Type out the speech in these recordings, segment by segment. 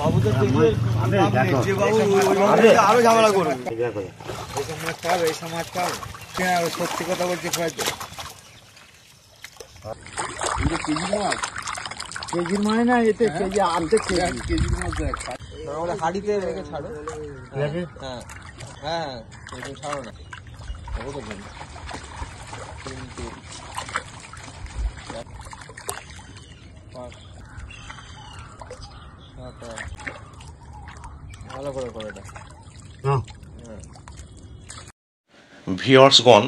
বাবু তো আরো ঝামেলা করবে। এই সমাজ পাবে সত্যি কথা বলছি। কেজির মানে না, এতে কেজি অর্ধেক কেজির মধ্যে হাড়িতে রেখে ছাড়ো। ঠিক আছে, হ্যাঁ হ্যাঁ ছাড়ো না। ভালো করে করে এটা। ভিউয়ার্সগণ,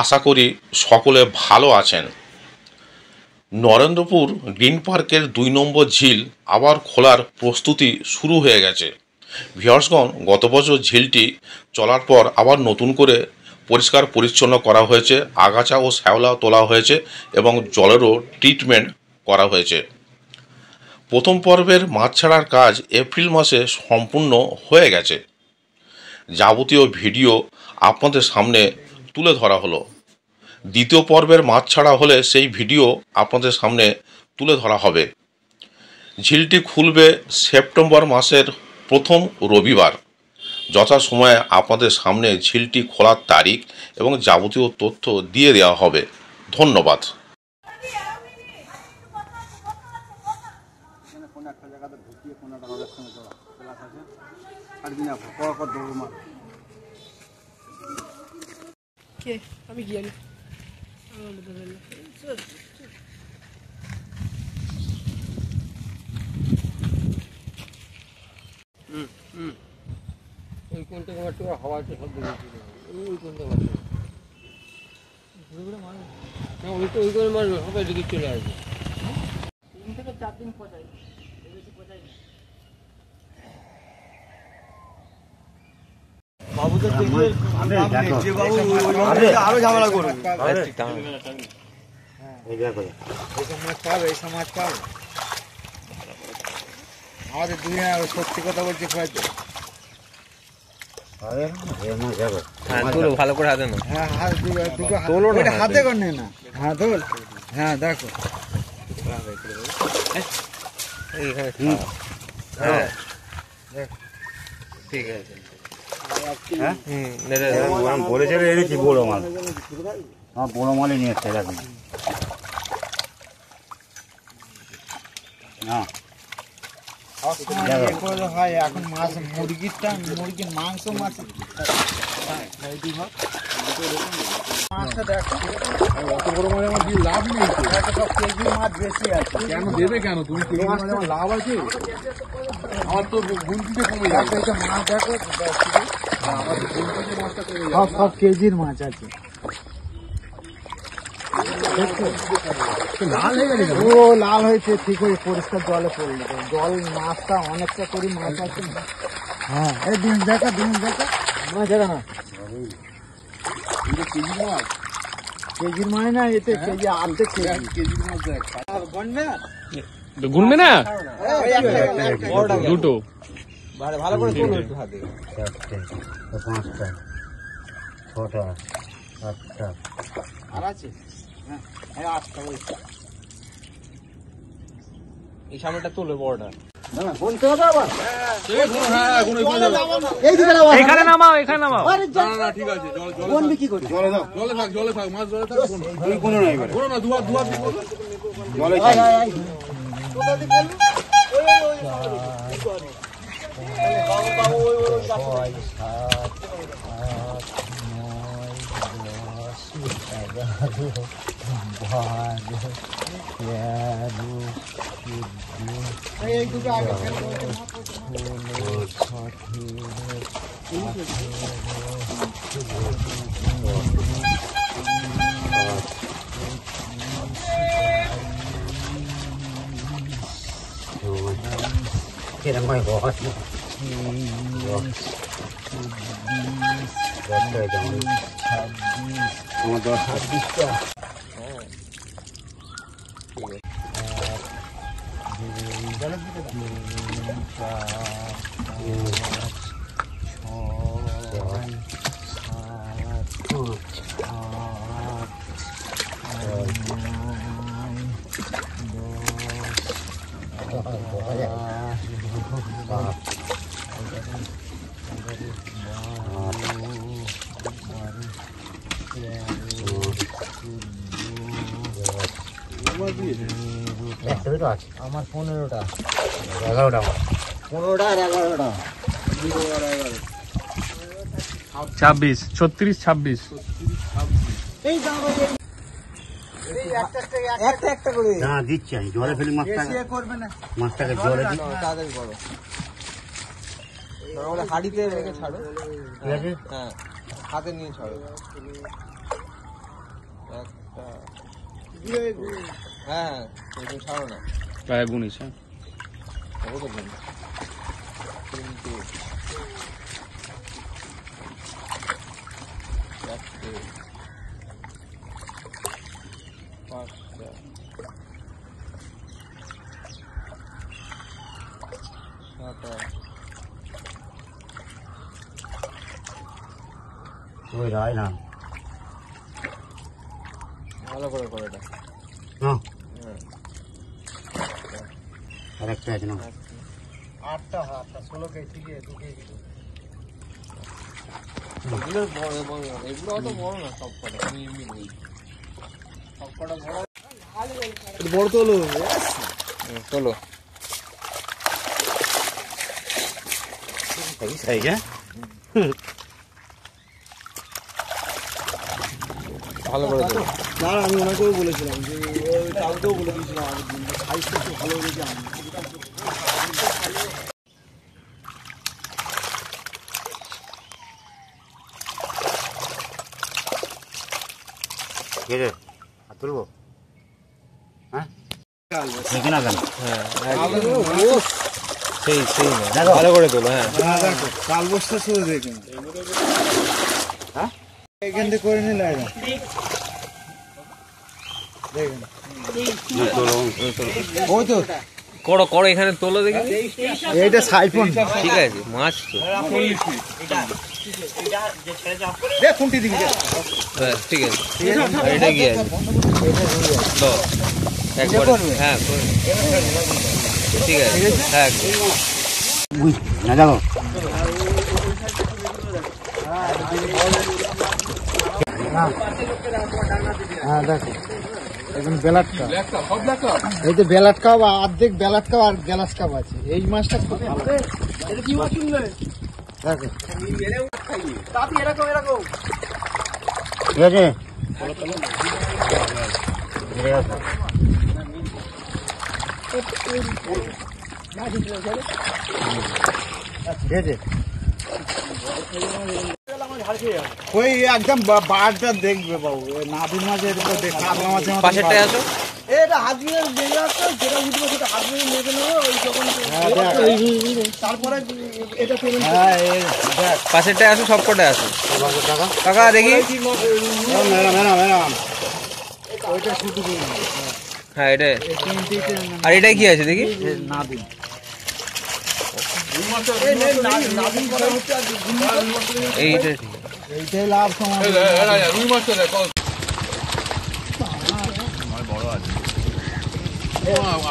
আশা করি সকলে ভালো আছেন। নরেন্দ্রপুর গ্রিন পার্কের 2 নম্বর ঝিল আবার খোলার প্রস্তুতি শুরু হয়ে গেছে। ভিউয়ার্সগণ, গত বছর ঝিলটি চলার পর আবার নতুন করে পরিষ্কার পরিচ্ছন্ন করা হয়েছে, আগাছা ও শ্যাওলা তোলা হয়েছে এবং জলেরও ট্রিটমেন্ট করা হয়েছে। প্রথম পর্বের মাছ ছাড়ার কাজ এপ্রিল মাসে সম্পূর্ণ হয়ে গেছে। যাবতীয় ভিডিও আপনাদের সামনে তুলে ধরা হলো। দ্বিতীয় পর্বের মাছ ছাড়া হলে সেই ভিডিও আপনাদের সামনে তুলে ধরা হবে। ঝিলটি খুলবে সেপ্টেম্বর মাসের প্রথম রবিবার। যথাসময়ে আপনাদের সামনে ঝিলটি খোলার তারিখ এবং যাবতীয় তথ্য দিয়ে দেওয়া হবে। ধন্যবাদ। আমি গিয়ে ওই কোনটা হাওয়া সব ওই কোনটা ওই করে মারবে সবাই দিকে চলে আসবে। 3 থেকে 4 দিন পচাই, বেশি পচাই না। বাবু তো আরো ঝামেলা করবে। এই সমাজ পাবে আমাদের দুজনে সত্যি কথা বলছি। ভালো করে হাতে না, হ্যাঁ হাতে করে না। হ্যাঁ তোল, হ্যাঁ দেখো ঠিক আছে। বলেছে এনেছি বড় মাল, আমার বড় মালই নিয়ে এসছে। দেখুন হয় এখন মাছ মুরগির মাংস মাছ মাছটা দেখো অত বড় মাছ আমার দিয়ে লাভ নেই। সব কেজি মাছ বেশি আছে। কেন দেবে কেন তুমি? আমার লাভ আছে, আমার তো গুনতিতে কমে যাবে। মাছ দেখো সব কেজির মাছ আছে। লাল হয়ে গেছে, ও লাল হয়েছে ঠিক হয়ে পরিষ্কার জলে পড়লো। জল মাছটা অনেকটা করে মাছ আছে। হ্যাঁ এই ডিম দেখা মাছ দেখা না, কেজির মাছ। কেজির মানে না, এতে কেজি অর্ধেক কেজির মধ্যে গুনবে না দুটো ভালো করে তোলো একটু হাতে। 5টা 6টা 7টা আর আছে। হ্যাঁ 8টা। এই সামনেটা তোলে বড়টা। এখানে নামাও। ঠিক আছে, জলে থাক মাছ জলে থাক। কোনো নাই না, দুয়া জলে Kita main bawah. আমার 15টা 11টা 15টা আর 11টা 26 36 26 এই দাও একটা একটা করে না দিচ্ছি আমি জলে ফেলি মাছটাকে বেশি করবে না মাছটাকে জলে দিই তাড়াতাড়ি করো ওটা হাড়িতে রেখে ছাড়ো ঠিক আছে হ্যাঁ হাতে নিয়ে ছাড়ো হ্যাঁ তুমি ছাড়ো না প্রায় গুনিস হ্যাঁ কত দিন তিনটে চারটে পাঁচটা ছটা ওই রায় না ভালো করে করো এটা না হ্যাঁ আর একটা আছে না 8টা 16 কেজি ঠিক আছে 2 কেজি এগুলো বড় বড় এগুলো অত বড় না সব কটা এমনি সব কটা বড় বড় তোলো তোলো এই যে ভালো করে তোলো না আমি ওনাকেও বলেছিলাম যে ওই কালকেও বলে দিয়েছিলাম আগের দিন সাইজটা একটু ভালো হয়েছে আমি ঠিক আছে আর তুলবো হ্যাঁ দেখে না কেন সেই সেই দেখো ভালো করে তোলো হ্যাঁ দেখো কাল বস্তা শুধু দেখুন হ্যাঁ এখান থেকে করে নিলে না দেখুন ওই তো করো করো এখানে তোলো দেখি এইটা সাইফোন ঠিক আছে মাছ তো দেখ কোনটি দিবি ব্যাস ঠিক আছে আর এটা কি আছে লো একবার হ্যাঁ করে। ঠিক আছে হ্যাঁ না দেখো হ্যাঁ দেখো এখন বেলাট কাপ ব্ল্যাক কাপ সব ব্ল্যাক কাপ এই যে বেলাট কাপ অর্ধেক বেলাট কাপ আর গ্লাস কাপ আছে এই মাছটা খুব ভালো দেখো ঠিক আছে ঠিক আছে ওই একদম বারটা দেখবে বাবু ওই নাবির মাঝে কাতলা মাছের মতো পাশেরটায় আসো এটা হাত দিয়ে বেরিয়ে আসতো যেটা উঠবে সেটা হাত দিয়ে মেরে নেবো ওই যখন তারপরে এটা পেমেন্ট দেখ পাশেরটায় আসো সব কটায় আসো কাকা দেখি ম্যাডাম ম্যাডাম ম্যাডাম ওইটা শুধু হ্যাঁ এটা আর এটাই কি আছে দেখি নাবিন এইটা এইটাই লাভ সমাজ রুই মাছটা দেখ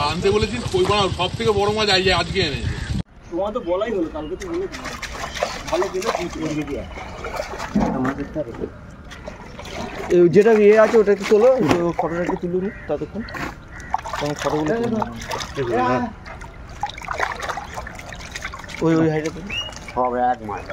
আনতে বলেছিস কই বানাও সব থেকে বড় মাছ আজকে এনেছে তোমার তো বলাই হলো কালকে তো বলে ভালো গেলে যেটা ইয়ে আছে ওটা একটু তোলো ফটোটা একটু তুলুন ততক্ষণ তখন ফটোগুলো ওই ওই হাইটে তুলুন সব এক মাছ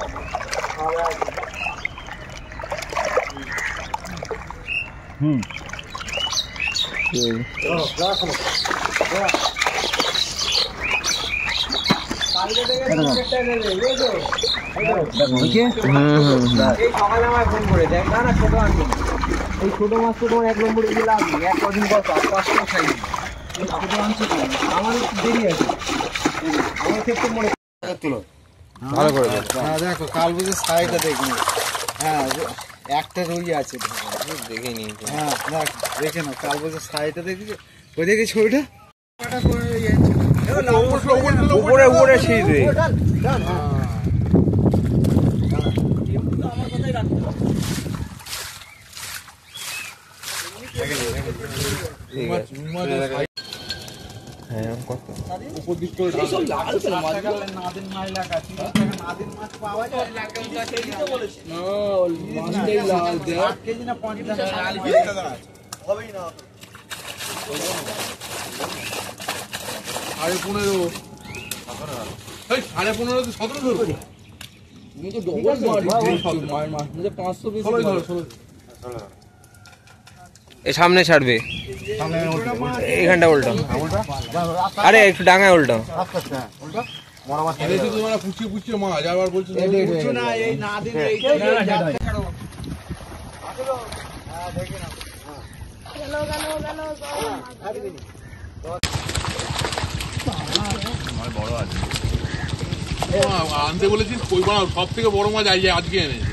সকালে আমায় ফোন করে দেখ না না ছোট আনবে এই ছোট মাছ তো তোমার 1 নম্বরে দিলে আসবে এক কদিন পর 500 খাই ছোট আনছি আমার দেরি আছে আমার ক্ষেত্রে মনে ভালো করে হ্যাঁ দেখো কাল বুঝে সাইডটা দেখুন হ্যাঁ একটা রুই আছে দেখে নিই হ্যাঁ দেখ দেখে না কাল বুঝে সাইডটা দেখেছো ওই দেখে ছবিটা উপরে উপরে ছিঁড় রে উপর দিক করে ঢাল। সাড়ে 15, এই সাড়ে 15 তো 17 ধরবো। সামনে ছাড়বে, এখানটা উল্টো, আরে একটু ডাঙায় উল্টো। এনেছি তোমরা পুচিয়ে পুচিয়ে মাছ, আবার বলছো আনতে বলেছিস কই বানাও, সব থেকে বড় মাছ আজকে এনেছে।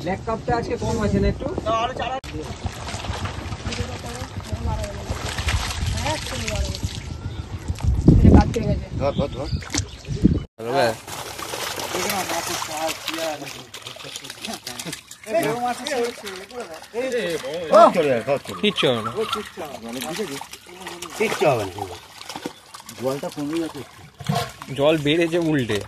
ব্ল্যাক কাপটা আজকে কম আছে না একটু? কিচ্ছু হবে না। জলটা কমে যাচ্ছে। জল বেড়েছে উল্টে।